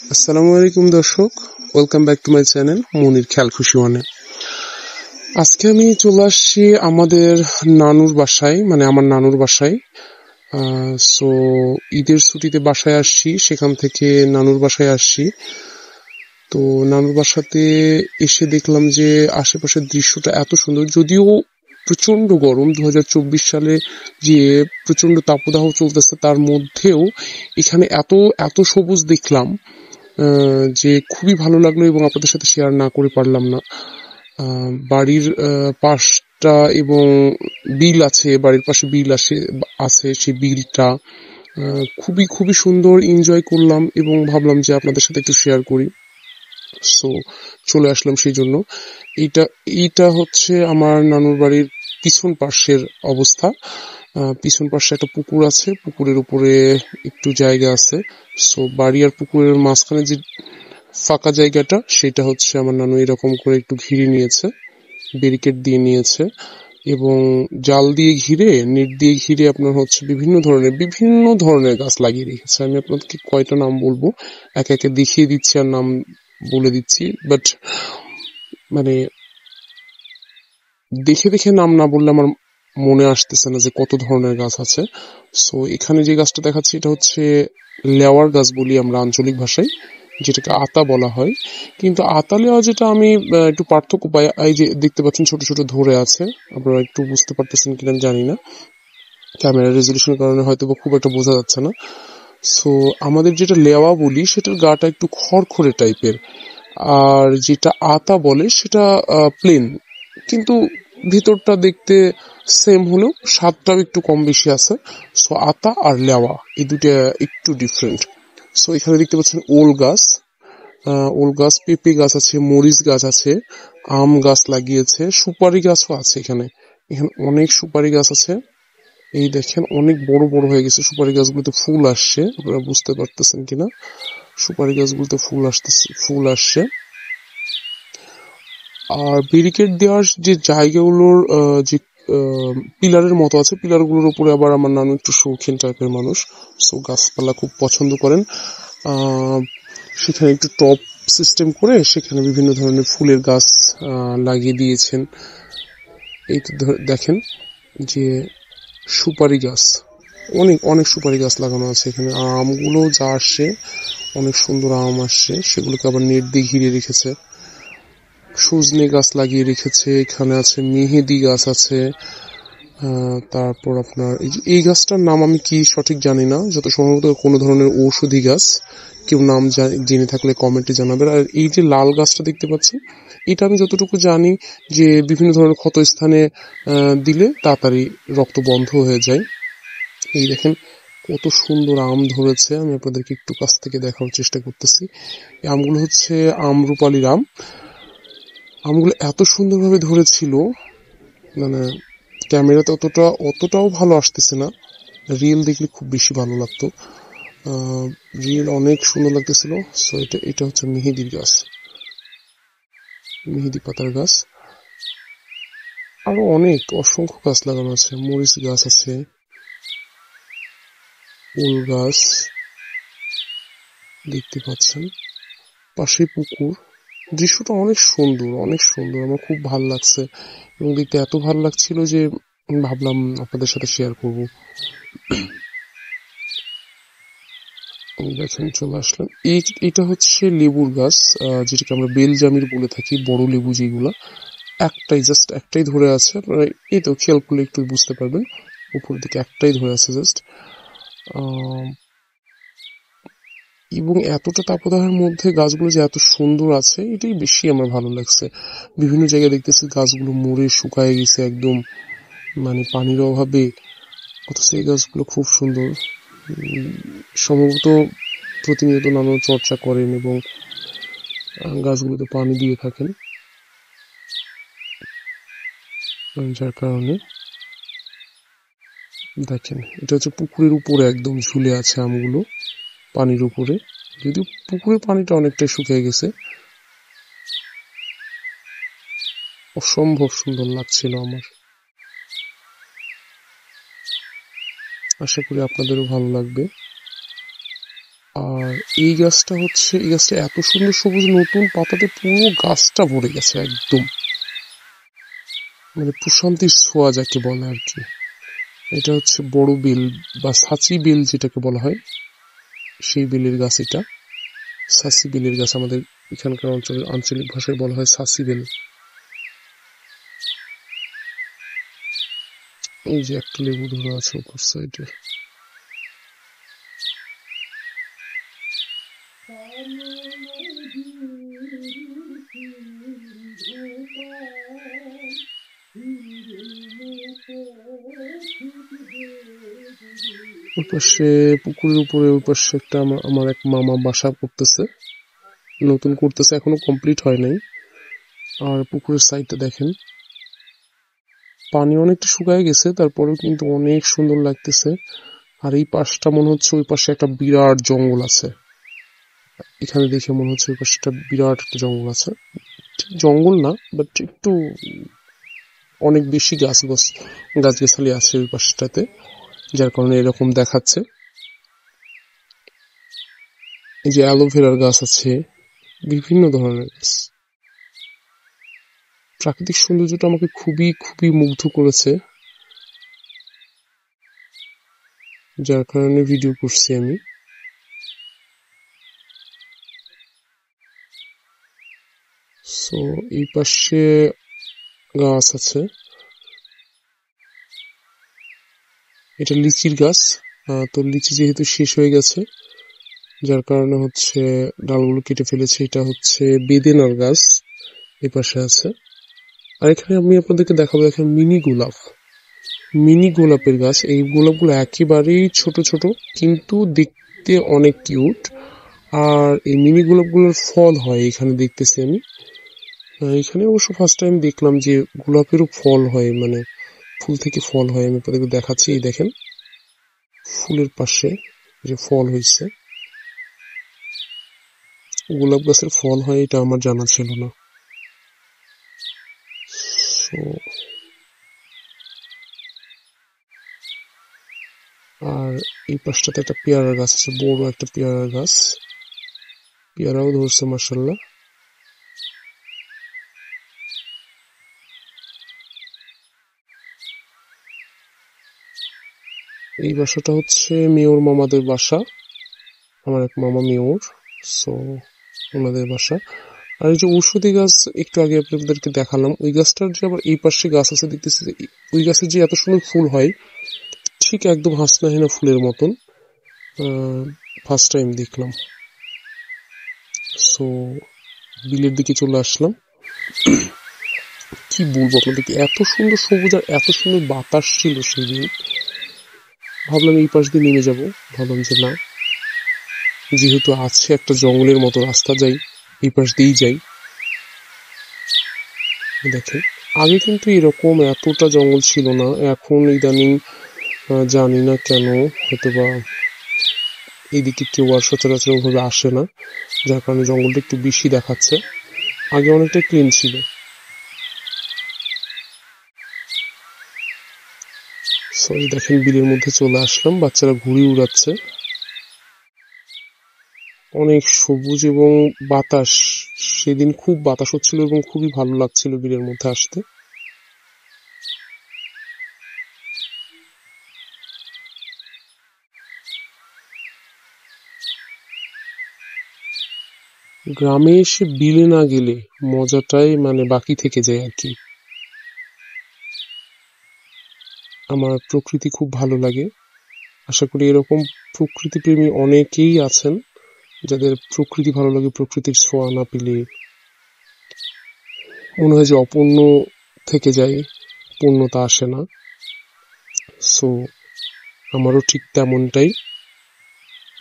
আসসালামু আলাইকুম দর্শক, welcome back to my channel Monir Kheyal Khushi ওয়ানে। আজকে আমি চলে আসছি আমাদের নানুর বাসায়, মানে আমার নানুর বাসায়। সো ঈদের ছুটিতে বাসায় আসছি, সেখান থেকে নানুর বাসায় আসছি। তো নানুর বাসাতে এসে দেখলাম যে আশেপাশের দৃশ্যটা এত সুন্দর, যদিও প্রচন্ড গরম। 2024 সালে যে প্রচন্ড তাপদাহ চলতেছে, তার মধ্যেও এখানে এত এত সবুজ দেখলাম যে খুবই ভালো লাগলো এবং আপনাদের সাথে শেয়ার না করে পারলাম না। বাড়ির পাশটা এবং বিল আছে, বাড়ির পাশে বিল আছে সেই বিলটা খুবই খুবই সুন্দর, এনজয় করলাম এবং ভাবলাম যে আপনাদের সাথে একটু শেয়ার করি। সো চলে আসলাম সেই জন্য। এইটা এইটা হচ্ছে আমার নানুর বাড়ির পিছন পাশের অবস্থা। পিছন পাশে একটা পুকুর আছে, পুকুরের উপরে একটু জায়গা আছে। সো বাড়ি আর পুকুরের মাঝখানে যে ফাঁকা জায়গাটা, সেটা হচ্ছে আমার নানু এরকম করে একটু ঘিরে নিয়েছে, ব্যারিকেড দিয়ে নিয়েছে এবং জাল দিয়ে ঘিরে, নেট দিয়ে ঘিরে আপনার হচ্ছে বিভিন্ন ধরনের গাছ লাগিয়ে রেখেছে। আমি আপনাদেরকে কয়টা নাম বলবো, একে একে দেখিয়ে দিচ্ছি আর নাম বলে দিচ্ছি, বাট মানে দেখে দেখে নাম না বললে আমার মনে আসতেছে না যে কত ধরনের গাছ আছে। সো এখানে যে গাছটা দেখাচ্ছি, এটা হচ্ছে লেওয়ার গাছ বলি আমরা আঞ্চলিক ভাষায়, যেটাকে আতা বলা হয়। কিন্তু আতা লেওয়া যেটা আমি একটু পার্থক্য পাই, এই যে দেখতে পাচ্ছেন ছোট ছোট ধরে আছে, আপনারা একটু বুঝতে পারতেছেন কিনা আমি জানি না, ক্যামেরা রেজলিউশনের কারণে হয়তো খুব একটা বোঝা যাচ্ছে না। সো আমাদের যেটা লেওয়া বলি সেটার গাটা একটু খড়খড়ে টাইপের, আর যেটা আতা বলে সেটা প্লেন, কিন্তু ভিতরটা দেখতে সেম হলেও স্বাদটাও একটু কম বেশি আছে। সো আতা আর লেওয়া এই দুটা একটু ডিফারেন্ট। সো এখানে দেখতে পাচ্ছেন ওল গাছ, পেঁপে গাছ আছে, মরিচ গাছ আছে, আম গাছ লাগিয়েছে, সুপারি গাছও আছে এখানে। এখানে অনেক সুপারি গাছ আছে। এই দেখেন অনেক বড় বড় হয়ে গেছে সুপারি গাছগুলোতে, ফুল আসছে, আপনারা বুঝতে পারতেছেন কিনা, সুপারি গাছগুলোতে ফুল আসছে। আর ব্যারিকেড দেওয়ার যে জায়গাগুলোর যে পিলারের মতো আছে, পিলারগুলোর উপরে আবার আমার নানু একটু শৌখিন টাইপের মানুষ, সো গাছপালা খুব পছন্দ করেন। আহ, সেখানে একটু টপ সিস্টেম করে সেখানে বিভিন্ন ধরনের ফুলের গাছ লাগিয়ে দিয়েছেন। এই তো দেখেন যে সুপারি গাছ, অনেক অনেক সুপারি গাছ লাগানো আছে এখানে। আমগুলো যা আসছে, অনেক সুন্দর আম আসছে, সেগুলোকে আবার নেট দিয়ে ঘিরে রেখেছে। সজনে গাছ লাগিয়ে রেখেছে, এখানে আছে মেহেদি গাছ আছে। তারপর আপনার এই গাছটার নাম আমি কি সঠিক জানি না, যত সম্ভবত কোনো ধরনের ঔষধি গাছ। কেউ নাম জেনে থাকলে কমেন্টে জানাবেন। আর এই যে লাল গাছটা দেখতে পাচ্ছেন, এটা আমি যতটুকু জানি যে বিভিন্ন ধরনের ক্ষত স্থানে দিলে তাড়াতাড়ি রক্ত বন্ধ হয়ে যায়। এই দেখেন কত সুন্দর আম ধরেছে, আমি আপনাদেরকে একটু কাছ থেকে দেখানোর চেষ্টা করতেছি। এই আমগুলো হচ্ছে আমরুপালির আম। আমগুলো এত সুন্দরভাবে ধরেছিল, মানে ক্যামেরাতে অতটাও ভালো আসতেছে না, রিয়েল দেখলে খুব বেশি ভালো লাগতো। রিয়েল অনেক সুন্দর লাগতেছিল। সো এটা হচ্ছে মেহেদির গাছ, মেহেদি পাতার গাছ। আরো অনেক অসংখ্য গাছ লাগানো আছে, মরিচ গাছ আছে, ওল গাছ দেখতে পাচ্ছেন, পাশে পুকুর। দৃশ্যটা অনেক সুন্দর, অনেক সুন্দর, আমার খুব ভালো লাগছে এবং দেখতে এত ভালো লাগছিল যে ভাবলাম আপনাদের সাথে শেয়ার করব। দেখেন চলে আসলাম, এটা হচ্ছে লেবুর গাছ, যেটাকে আমরা বেলজামির বলে থাকি, বড় লেবু যেগুলা। জাস্ট একটাই ধরে আছে, আপনারা এই তো খেয়াল করলে একটু বুঝতে পারবেন, উপর দিকে একটাই ধরে আছে জাস্ট। এবং এতটা তাপদাহের মধ্যে গাছগুলো যে এত সুন্দর আছে, এটাই বেশি আমার ভালো লাগছে। বিভিন্ন জায়গায় দেখতেছি গাছগুলো মরে শুকায় গেছে একদম, মানে পানির অভাবে, অথচ এই গাছগুলো খুব সুন্দর। সম্ভবত প্রতিনিয়ত নানা চর্চা করেন এবং গাছগুলোতে পানি দিয়ে থাকেন, যার কারণে দেখেন এটা হচ্ছে পুকুরের উপরে একদম ঝুলে আছে আমগুলো, পানির উপরে, যদিও পুকুরের পানিটা অনেকটাই শুকিয়ে গেছে। অসম্ভব সুন্দর লাগছিল আমার, আশা করি আপনাদেরও ভালো লাগবে। আর এই গাছটা এত সুন্দর সবুজ, নতুন পাতাতে পুরো গাছটা ভরে গেছে একদম, মানে প্রশান্তির ছোঁয়া যাকে বলে আর কি। এটা হচ্ছে বড় বেল বা সাচি বেল যেটাকে বলা হয়, সেই বেলের গাছ এটা। সাসি বেলের গাছ, আমাদের এখানকার অঞ্চলের আঞ্চলিক ভাষায় বলা হয় সাসি বেল। এই যে একটা লেবু ধরা আছে উপর সাইডে। ওই পাশে পুকুরের উপরে ওই পাশে একটা আমার এক মামা বাসা করতেছে, নতুন করতেছে, এখনো কমপ্লিট হয় নাই। আর পুকুরের সাইডটা দেখেন, পানি অনেকটা শুকায় গেছে, তারপরেও কিন্তু অনেক সুন্দর লাগতেছে। আর এই পাশটা মনে হচ্ছে ওই পাশে একটা বিরাট জঙ্গল আছে, এখানে দেখে মনে হচ্ছে ওই পাশে একটা বিরাট একটা জঙ্গল আছে। ঠিক জঙ্গল না, বাট একটু অনেক বেশি গাছগাছালি আছে ওই পাশটাতে, যার কারণে এরকম দেখাচ্ছে। এই যে অ্যালোভেরার গাছ আছে, বিভিন্ন ধরনের গাছ। প্রাকৃতিক সৌন্দর্যটা আমাকে খুবই খুবই মুগ্ধ করেছে, যার কারণে ভিডিও করছি আমি। সো এই পাশে গাছ আছে, এটা লিচির গাছ। তো লিচি যেহেতু শেষ হয়ে গেছে, যার কারণে হচ্ছে ডালগুলো কেটে ফেলেছে। এটা হচ্ছে বেদেনার গাছ, এই পাশে আছে। আর এখানে আমি আপনাদেরকে দেখাবো, দেখেন মিনি গোলাপের গাছ। এই গোলাপগুলো একেবারেই ছোট ছোট, কিন্তু দেখতে অনেক কিউট। আর এই মিনি গোলাপগুলোর ফল হয় এখানে দেখতেছি আমি। এখানে অবশ্য ফার্স্ট টাইম দেখলাম যে গোলাপেরও ফল হয়, মানে ফুল থেকে ফল হয়। আমি আপনাদেরকে দেখাচ্ছি, এই দেখেন ফুলের পাশে যে ফল হয়েছে, গোলাপ গাছের ফল হয়, এটা আমার জানা ছিল না। সো আর এই পাশটাতে একটা পেয়ারা গাছ আছে, বড় একটা পেয়ারা গাছ, পেয়ারাও ধরছে মাশাআল্লাহ। এই বাসাটা হচ্ছে মেয়র মামাদের বাসা, আমার এক মামা মেয়র, সো ওনাদের বাসা। আর এই যে ঔষধি গাছ একটু আগে আপনাদেরকে দেখালাম, ওই গাছটার যে আবার এই পাশে গাছ আছে দেখতেছি, ওই গাছের যে এত সুন্দর ফুল হয়, ঠিক একদম হাসনাহেনা ফুলের মতন। ফার্স্ট টাইম দেখলাম। সো বিলের দিকে চলে আসলাম। কি বলবো আপনাদেরকে, এত সুন্দর সবুজ আর এত সুন্দর বাতাস ছিল সেদিন। ভাবলাম এই পাশ দিয়ে নেমে যাব, ভাবলাম যে না, যেহেতু আছে একটা জঙ্গলের মতো রাস্তা, যাই এই পাশ দিয়েই যাই। দেখেন আগে কিন্তু এরকম এতটা জঙ্গল ছিল না, এখন ইদানিং জানি না কেন, হয়তোবা এইদিকে কেউ আর সচরাচর ওভাবে আসে না, যার কারণে জঙ্গলটা একটু বেশি দেখাচ্ছে। আগে অনেকটা ক্লিন ছিল। সরি, দেখেন বিলের মধ্যে চলে আসলাম, বাচ্চারা ঘুড়ি উড়াচ্ছে। অনেক সবুজ এবং বাতাস, সেদিন খুব বাতাস হচ্ছিল এবং খুবই ভালো লাগছিল বিলের মধ্যে আসতে। গ্রামে এসে বিলে না গেলে মজাটাই মানে বাকি থেকে যায় আর কি। আমার প্রকৃতি খুব ভালো লাগে, আশা করি এরকম প্রকৃতিপ্রেমী অনেকেই আছেন যাদের প্রকৃতি ভালো লাগে। প্রকৃতির ছোঁয়া না পেলে মনে হয় যে অপূর্ণ থেকে যায়, পূর্ণতা আসে না। সো আমারও ঠিক তেমনটাই,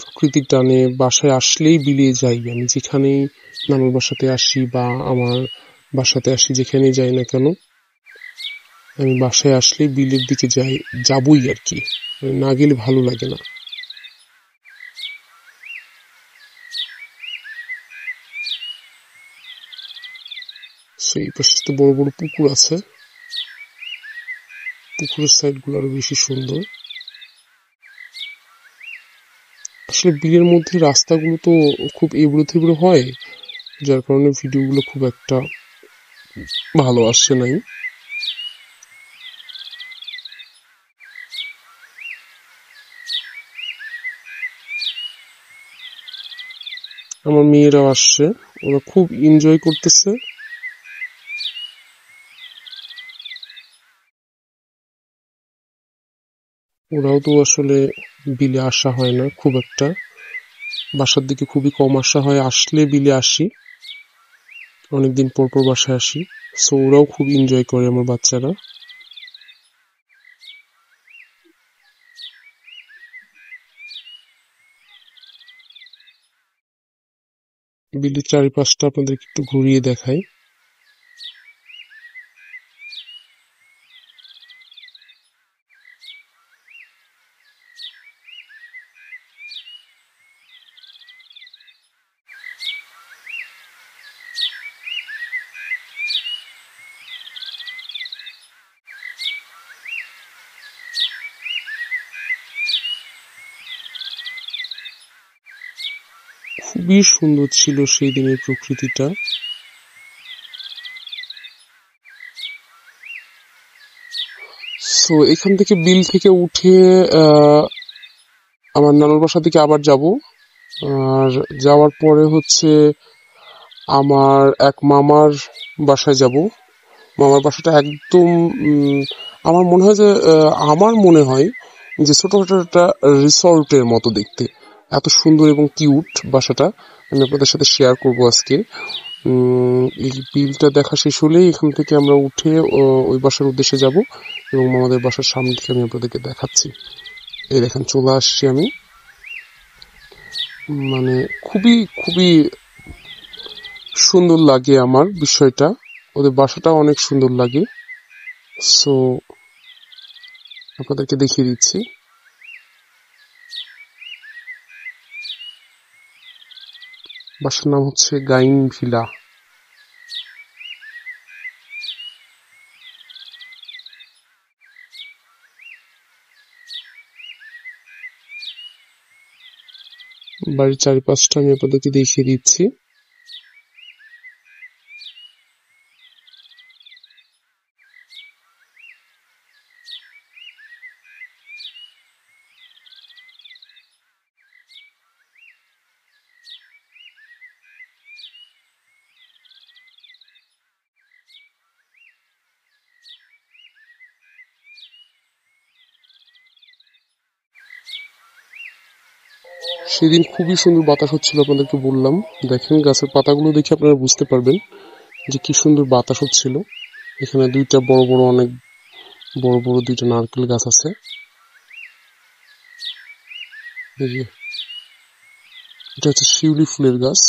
প্রকৃতির টানে বাসায় আসলেই বিলিয়ে যাই আমি। যেখানেই নানুর বাসাতে আসি বা আমার বাসাতে আসি, যেখানেই যাই না কেন, আমি বাসায় আসলেই বিলের দিকে যাবই আর কি, না গেলে ভালো লাগে না। সেই পাশে তো বড় বড় পুকুর আছে, পুকুরের সাইড গুলো আরো বেশি সুন্দর। আসলে বিলের মধ্যে রাস্তাগুলো তো খুব এবড়ো থেবড়ো হয়, যার কারণে ভিডিওগুলো খুব একটা ভালো আসছে নাই। আমার মেয়েরাও আসছে, ওরা খুব এনজয় করতেছে। ওরাও তো আসলে বিলে আসা হয় না খুব একটা, বাসার দিকে খুবই কম আসা হয়, আসলে বিলে আসি, অনেকদিন পর পর বাসায় আসি। সো ওরাও খুব এনজয় করে আমার বাচ্চারা। বিলের চারিপাশটা আপনাদেরকে একটু ঘুরিয়ে দেখাই। খুবই সুন্দর ছিল সেই দিনের প্রকৃতিটা। সো এখান থেকে বিল থেকে উঠে আমার নানুর বাসা থেকে আবার যাব। আর যাওয়ার পরে হচ্ছে আমার এক মামার বাসায় যাব। মামার বাসাটা একদম আমার মনে হয় যে ছোটখাটো একটা রিসর্টের মতো দেখতে, এত সুন্দর এবং কিউট বাসাটা। আমি আপনাদের সাথে শেয়ার করব আজকে। এই বিলটা দেখা শেষ হলেই এখান থেকে আমরা উঠে ওই বাসার উদ্দেশ্যে যাব, এবং আমাদের বাসার সামনে থেকে আমি আপনাদেরকে দেখাচ্ছি। এই দেখেন চলে আসছি আমি। মানে খুবই খুবই সুন্দর লাগে আমার বিষয়টা, ওদের বাসাটা অনেক সুন্দর লাগে। সো আপনাদেরকে দেখিয়ে দিচ্ছি। বাসার নাম হচ্ছে গাইন ভিলা। বাড়ির চারিপাশটা আমি আপনাদেরকে দেখিয়ে দিচ্ছি। সেদিন খুবই সুন্দর বাতাস হচ্ছিল, আপনাদেরকে বললাম। দেখেন গাছের পাতাগুলো দেখে আপনারা বুঝতে পারবেন যে কি সুন্দর বাতাস হচ্ছিল। এখানে অনেক বড় বড় দুইটা নারকেল গাছ আছে। এই যে এটা হচ্ছে শিউলি ফুলের গাছ।